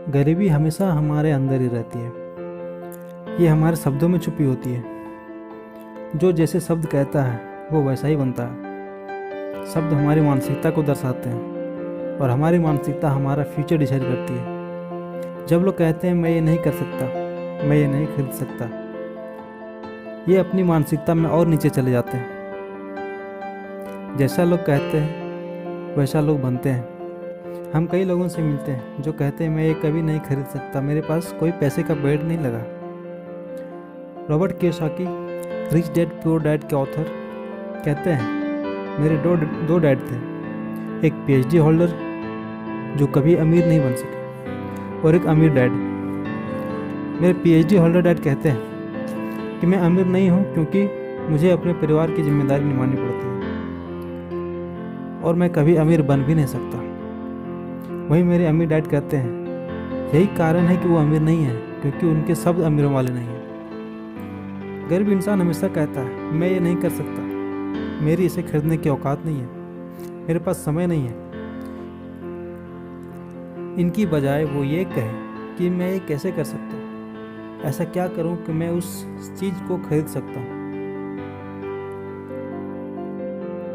गरीबी हमेशा हमारे अंदर ही रहती है। ये हमारे शब्दों में छुपी होती है। जो जैसे शब्द कहता है वो वैसा ही बनता है। शब्द हमारी मानसिकता को दर्शाते हैं और हमारी मानसिकता हमारा फ्यूचर डिसाइड करती है। जब लोग कहते हैं मैं ये नहीं कर सकता, मैं ये नहीं खरीद सकता, ये अपनी मानसिकता में और नीचे चले जाते हैं। जैसा लोग कहते हैं वैसा लोग बनते हैं। हम कई लोगों से मिलते हैं जो कहते हैं मैं ये कभी नहीं खरीद सकता, मेरे पास कोई पैसे का बेड नहीं लगा। Robert Kiyosaki, rich dad poor dad के ऑथर, कहते हैं मेरे दो डैड थे, एक पीएचडी होल्डर जो कभी अमीर नहीं बन सके और एक अमीर डैड। मेरे पीएचडी होल्डर डैड कहते हैं कि मैं अमीर नहीं हूँ क्योंकि मुझे अपने परिवार की जिम्मेदारी निभानी पड़ती है और मैं कभी अमीर बन भी नहीं सकता। वहीं मेरे अमीर डैड कहते हैं यही कारण है कि वो अमीर नहीं है क्योंकि उनके शब्द अमीरों वाले नहीं हैं। गरीब इंसान हमेशा कहता है मैं ये नहीं कर सकता, मेरी इसे खरीदने की औकात नहीं है, मेरे पास समय नहीं है। इनकी बजाय वो ये कहे कि मैं ये कैसे कर सकता हूँ, ऐसा क्या करूँ कि मैं उस चीज़ को खरीद सकता हूँ।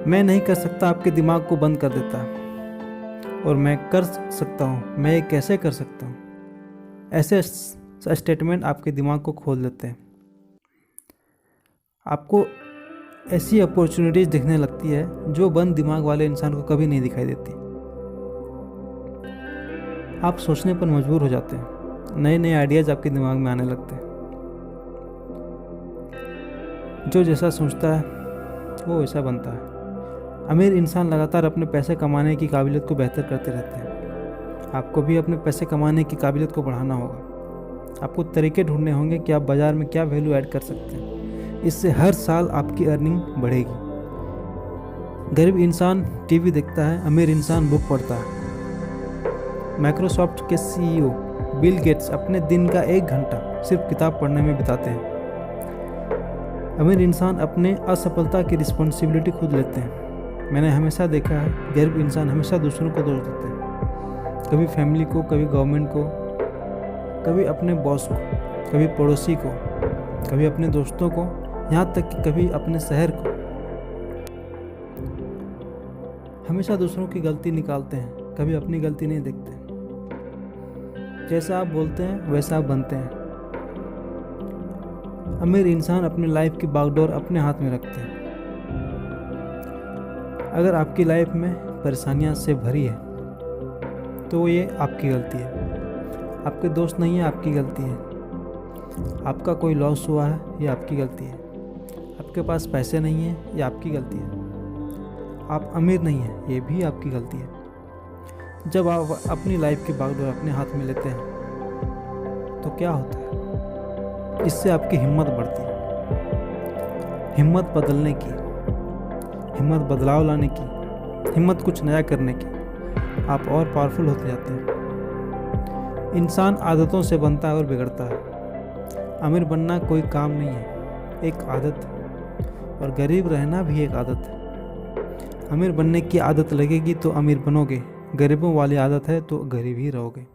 मैं नहीं कर सकता आपके दिमाग को बंद कर देता है और मैं कर सकता हूँ, मैं ये कैसे कर सकता हूँ, ऐसे स्टेटमेंट आपके दिमाग को खोल देते हैं। आपको ऐसी अपॉर्चुनिटीज दिखने लगती है जो बंद दिमाग वाले इंसान को कभी नहीं दिखाई देती। आप सोचने पर मजबूर हो जाते हैं, नए नए आइडियाज आपके दिमाग में आने लगते हैं। जो जैसा सोचता है वो वैसा बनता है। अमीर इंसान लगातार अपने पैसे कमाने की काबिलियत को बेहतर करते रहते हैं। आपको भी अपने पैसे कमाने की काबिलियत को बढ़ाना होगा। आपको तरीके ढूंढने होंगे कि आप बाज़ार में क्या वैल्यू ऐड कर सकते हैं। इससे हर साल आपकी अर्निंग बढ़ेगी। गरीब इंसान टीवी देखता है, अमीर इंसान बुक पढ़ता है। माइक्रोसॉफ्ट के सीईओ बिल गेट्स अपने दिन का 1 घंटा सिर्फ किताब पढ़ने में बिताते हैं। अमीर इंसान अपने असफलता की रिस्पॉन्सिबिलिटी खुद लेते हैं। मैंने हमेशा देखा है गरीब इंसान हमेशा दूसरों को दोष देते हैं, कभी फैमिली को, कभी गवर्नमेंट को, कभी अपने बॉस को, कभी पड़ोसी को, कभी अपने दोस्तों को, यहाँ तक कि कभी अपने शहर को। हमेशा दूसरों की गलती निकालते हैं, कभी अपनी गलती नहीं देखते। जैसा आप बोलते हैं वैसा आप बनते हैं। अमीर इंसान अपनी लाइफ की बागडोर अपने हाथ में रखते हैं। अगर आपकी लाइफ में परेशानियां से भरी है तो ये आपकी गलती है। आपके दोस्त नहीं है, आपकी गलती है। आपका कोई लॉस हुआ है, ये आपकी गलती है। आपके पास पैसे नहीं है, ये आपकी गलती है। आप अमीर नहीं हैं, ये भी आपकी गलती है। जब आप अपनी लाइफ की बागडोर अपने हाथ में लेते हैं तो क्या होता है, इससे आपकी हिम्मत बढ़ती है। हिम्मत बदलने की, हिम्मत बदलाव लाने की, हिम्मत कुछ नया करने की। आप और पावरफुल होते जाते हैं। इंसान आदतों से बनता है और बिगड़ता है। अमीर बनना कोई काम नहीं है, एक आदत है। और गरीब रहना भी एक आदत है। अमीर बनने की आदत लगेगी तो अमीर बनोगे, गरीबों वाली आदत है तो गरीब ही रहोगे।